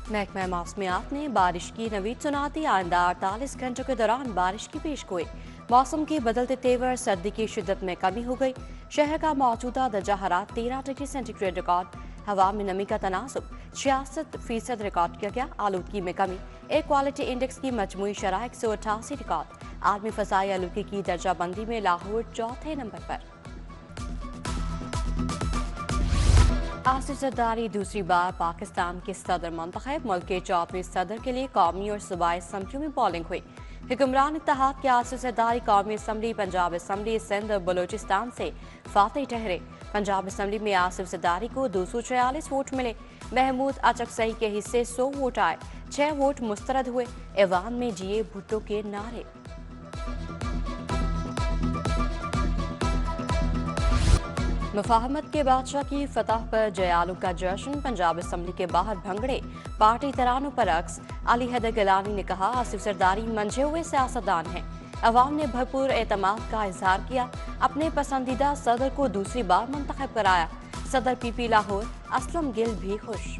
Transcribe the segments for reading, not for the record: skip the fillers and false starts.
महकमा मौसमियात ने बारिश की नवीद सुनाती आइंदा 48 घंटों के दौरान बारिश की पेशगोई। मौसम के बदलते तेवर, सर्दी की शिद्दत में कमी हो गई। शहर का मौजूदा दर्जा हरारत 13 डिग्री सेंटीग्रेड रिकॉर्ड। हवा में नमी का तनासुब 66% रिकॉर्ड किया गया। आलूदगी में कमी। एयर क्वालिटी इंडेक्स की मजमूई शरह 188 रिकॉर्ड। आलमी फसाई आलूदगी की दर्जा बंदी में लाहौर चौथे नंबर पर। आसिफ जरदारी दूसरी बार पाकिस्तान के सदर मुंतखब। मुल्क के 4वें सदर के लिए कौमी और सूबाई असम्बलियों में पोलिंग हुई। हुक्मरान इत्तेहाद के आसिफ जरदारी कौमी असम्बली, पंजाब असम्बली, सिंध और बलोचिस्तान से फातेह ठहरे। पंजाब असम्बली में आसिफ जरदारी को 246 वोट मिले। महमूद अचकसई के हिस्से 100 वोट आए, 6 वोट मुस्तरद हुए। ऐवान में जिए भुट्टो के नारे। मुफाहमत के बादशाह की फतह पर जयालू का जश्न। पंजाब असम्बली के बाहर भंगड़े, पार्टी तरानों पर रक्स। अली हैदर गिलानी ने कहा, आसिफ जरदारी मंझे हुए सियासतदान हैं। अवाम ने भरपूर एतमाद का इजहार किया। अपने पसंदीदा सदर को दूसरी बार मुंतखब कराया। सदर पीपी लाहौर असलम गिल भी खुश।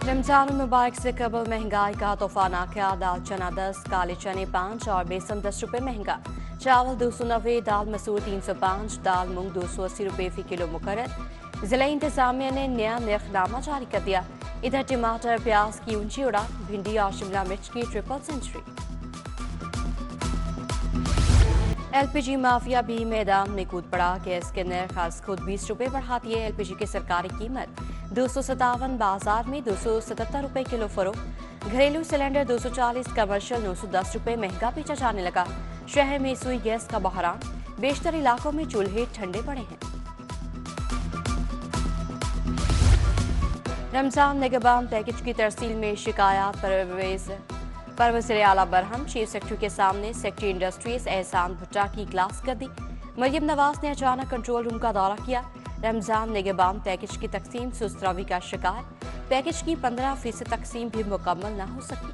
रमजान मुबारक से कबल महंगाई का तूफान आ गया। दाल चना 10, काले चने 5 और बेसन 10 रुपए महंगा। चावल 290, दाल मसूर 305, दाल मूंग 280 रुपए फी किलो मुकर्रर। जिला इंतजामिया ने नया निर्खनामा जारी कर दिया। इधर टमाटर प्याज की ऊंची उड़ान, भिंडी और शिमला मिर्च की ट्रिपल सेंचुरी। एलपीजी माफिया भी मैदान में कूद पड़ा। गैस के नर्ख आज खुद 20 रुपए बढ़ा दिए। एलपीजी की सरकारी कीमत 257, बाजार में 277 रुपए किलो फरोख्त। घरेलू सिलेंडर 240, कमर्शियल 910 रुपए महंगा बेचा जाने लगा। शहर में सुई गैस का बहरान, बेशतर इलाकों में चूल्हे ठंडे पड़े हैं। रमजान निगहबान पैकेज की तरसील में शिकायत। पर वज़ीर आला बरहम चीफ सेक्रेटरी के सामने सेक्रेटरी इंडस्ट्रीज एहसान भुट्टा की क्लास कर दी। मरियम नवाज ने अचानक कंट्रोल रूम का दौरा किया। रमजान निगहबान पैकेज की तकसीम सुस्त रवी का शिकार। पैकेज की 15% तकसीम भी मुकम्मल न हो सकी।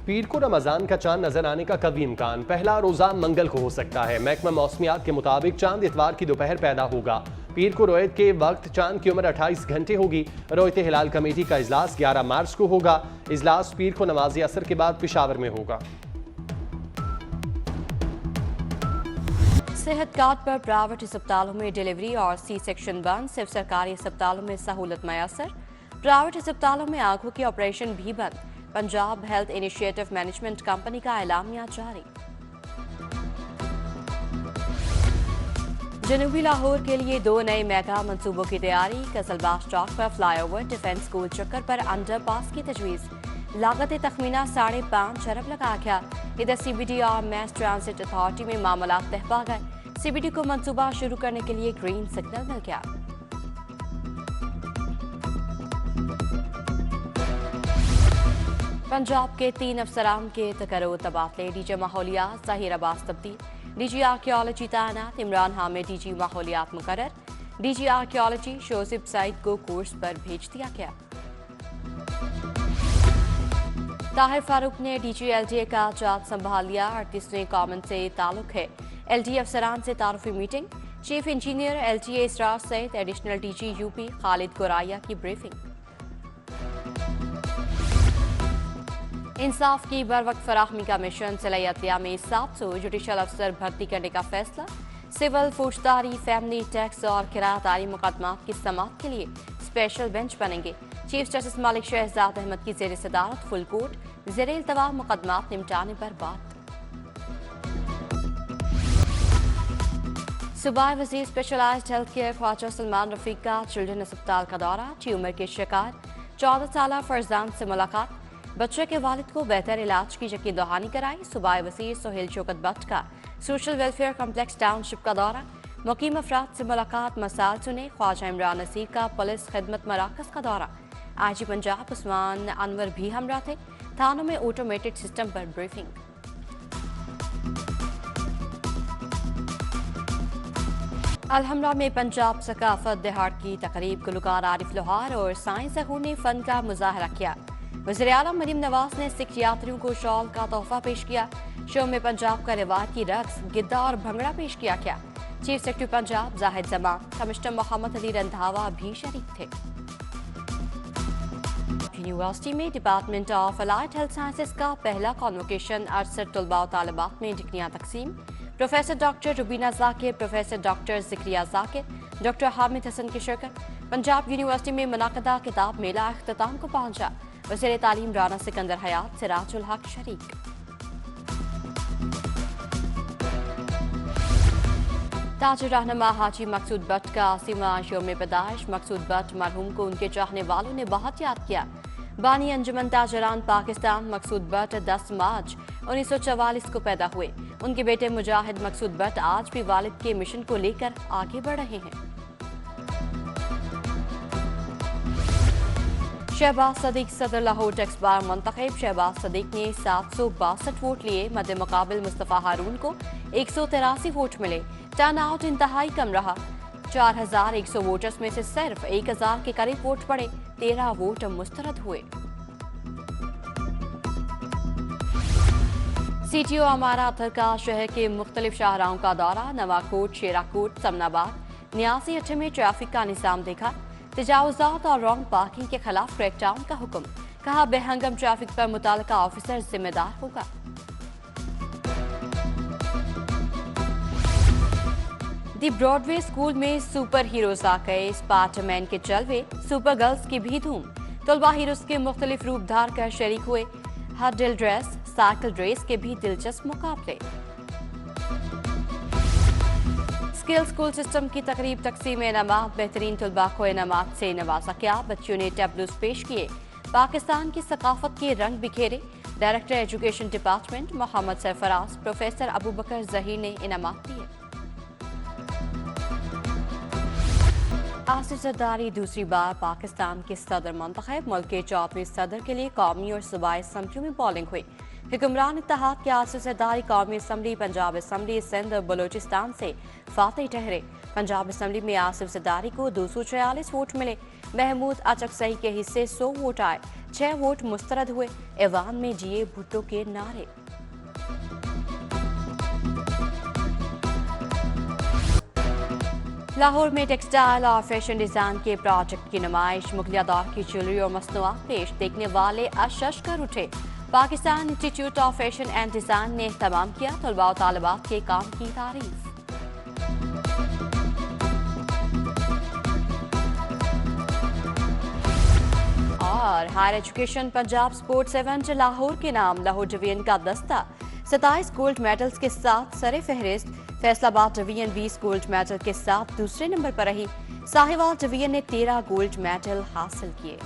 पीर को रमजान का चांद नजर आने का कभी इम्कान। पहला रोजा मंगल को हो सकता है। महकमा मौसमियात के मुताबिक चांद इतवार की दोपहर पैदा होगा। पीर को रोयत के वक्त चांद की उम्र 28 घंटे होगी। रोयत हिलाल कमेटी का इजलास 11 मार्च को होगा। इजलास पीर को नमाज असर के बाद पेशावर में होगा। सेहत कार्ड पर प्राइवेट अस्पतालों में डिलीवरी और सी सेक्शन बंद। सिर्फ सरकारी अस्पतालों में सहूलत मैसर। प्राइवेट अस्पतालों में आंखों के ऑपरेशन भी बंद। Punjab health initiative management company का एलामिया जारी। जनूबी लाहौर के लिए 2 नए मेगा मंसूबों की तैयारी। कजलबाग चौक पर फ्लाईओवर, डिफेंस स्कूल चक्कर पर अंडरपास की तजवीज़। लागत तखमीना 5.5 अरब लगा गया। इधर सीबीडी और मैस ट्रांसिट अथॉरिटी में मामला तह पा गए। सीबीडी को मंसूबा शुरू करने के लिए ग्रीन सिग्नल मिल गया। पंजाब के 3 अफसरान के तकर्रो तबादले। डीजी माहौलियात ज़हीर अब्बास तब्दील। डीजी आर्कियोलॉजी तैनात। इमरान हामिद डीजी माहौलियात मुकर्रर। डीजी आर्कियोलॉजी शोजिब सईद को कोर्स पर भेज दिया गया। ताहिर फारूक ने डीजी एलडीए का चार्ज संभाल लिया। 38वें कॉमन से ताल्लुक है। एलडीए अफसरान से तारुफी मीटिंग। चीफ इंजीनियर एलटीए इसरार सहित additional DG UP Khalid Goraya की ब्रीफिंग। इंसाफ की बर वक्त फराहमी का मिशन। सलाहियतिया में 700 जुडिशल अफसर भर्ती करने का फैसला। सिविल, फौजदारी, फैमिली टैक्स और किरायादारी मुकदमात की समाअत के लिए स्पेशल बेंच बनेंगे। चीफ जस्टिस मलिक शहजाद अहमद की जेर सदारत फुल कोर्ट। जेर इल्तवा मुकदमात निपटाने पर बात। सूबाई वजीर specialised health care Khwaja Salman Rafiq का चिल्ड्रन अस्पताल का दौरा। ट्यूमर के शिकार 14 साल फरजान से मुलाकात। बच्चे के वालिद को बेहतर इलाज की यकीन दहानी कराई। सूबाई वजीर सोहेल शौकत भट्ट का सोशल वेलफेयर कम्प्लेक्स टाउनशिप का दौरा। मुकीम अफराद से मुलाकात, मसाइल सुने। ख्वाजा इमरान नसीर का पुलिस खिदमत मराकज का दौरा। आईजी पंजाब उस्मान अनवर भी हमरा थे। थानों में ऑटोमेटेड सिस्टम पर ब्रीफिंग। अलहमरा में पंजाब सकाफत दिहाड़ की तकरीब। गुलकार आरिफ लोहार और साइंस अहूर ने फन का मुजाहरा किया। वज़ीर आला मरियम नवाज ने सिख यात्रियों को शॉल का तोहफा पेश किया। शो में पंजाब का रिवायती रक्स, गिद्दा और भंगड़ा पेश किया गया। Chief secretary Punjab Zahid Zaman, commissioner Mohammad Ali Randhawa भी शरीक थे। यूनिवर्सिटी में department of allied health sciences का पहला कॉन्वोकेशन 68 तलबा और तालिबात में डिग्रियां तकसीम। Professor doctor Rubina Zakir, professor doctor Zakria Zakir, doctor Hamid Hasan की शिरकत। पंजाब यूनिवर्सिटी में मुनाकदा किताब मेला अख्ताम को पहुंचा। वज़ीर तालीम राना सिकंदर हयात, सिराजुल हक शरीक। ताजुर रहनुमा हाजी मकसूद भट्ट का 80वां यौम पैदाइश। मकसूद भट्ट मरहूम को उनके चाहने वालों ने बहुत याद किया। बानी अंजुमन ताजरान पाकिस्तान मकसूद भट्ट 10 मार्च 1944 को पैदा हुए। उनके बेटे मुजाहिद मकसूद भट्ट आज भी वालिद के मिशन को लेकर आगे बढ़ रहे हैं। शहबाज सदीक सदर लाहौर टेक्स बार मुंतखब। शहबाज सदीक ने 762 वोट लिए। मद्दे मुकाबिल मुस्तफ़ा हारून को 183 वोट मिले। टर्न आउट इंतहाई कम रहा। 4100 वोटर्स में से सिर्फ 1000 के करीब वोट पड़े। 13 वोट मुस्तरद हुए। CTO अमारा अतर का शहर के मुख्तलिफ शाहराहों का दौरा। नवाकोट, शेराकोट, समनाबाद, न्यासी अट्ठे में ट्रैफिक का निज़ाम देखा। तजावुज़ात और रॉन्ग पार्किंग के खिलाफ क्रैकडाउन का हुक्म। कहा बेहंगम ट्रैफिक पर मुताल्लिका ऑफिसर जिम्मेदार होगा। दी ब्रॉडवे स्कूल में सुपर हीरोज आ गए। स्पाइडरमैन के जलवे, सुपर गर्ल्स की भी धूम। तलबा हीरोज के मुख्तलिफ रूप धार कर शरीक हुए। हडल ड्रेस, साइकिल रेस के भी दिलचस्प मुकाबले। स्किल स्कूल सिस्टम की तकरीब तकसीम इनामात। बेहतरीन तलबा को इनामात से नवाजा गया। बच्चों ने टैबलूस पेश किए। पाकिस्तान की सकाफत के रंग बिखेरे। Director education department Mohammad Sarfaraz, professor Abu Bakar Zaheer ने इनामात दिए। आसिफ जरदारी दूसरी बार पाकिस्तान के सदर मुंतखब। मुल्क के 14वें सदर के लिए कौमी और सूबाई असम्बलियों में पोलिंग हुई। हुक्मरान इत्तेहाद के आसिफ जरदारी कौमी असम्बली, पंजाब असम्बली, सिंध और बलोचिस्तान से फातेह ठहरे। पंजाब असम्बली में आसिफ जरदारी को 246 वोट मिले। महमूद अचकसई के हिस्से 100 वोट आए। 6 वोट मुस्तरद हुए। ऐवान में जिए भुट्टो के नारे। लाहौर में टेक्सटाइल और फैशन डिजाइन के प्रोजेक्ट की नुमाइश। मुगलिया दौर की ज्वेलरी और मसनूआत पेश। देखने वाले अशश कर उठे। Pakistan institute of fashion and design ने तमाम किया तलबा और तालिबात के काम की तारीफ। और higher education Punjab sports event Lahore के नाम। लाहौर डिवीजन का दस्ता 27 गोल्ड मेडल्स के साथ सरे फहरिस्त। फैसलाबाद डिवीजन 20 गोल्ड मेडल के साथ दूसरे नंबर पर रही। साहिवाल डिवीजन ने 13 गोल्ड मेडल हासिल किए।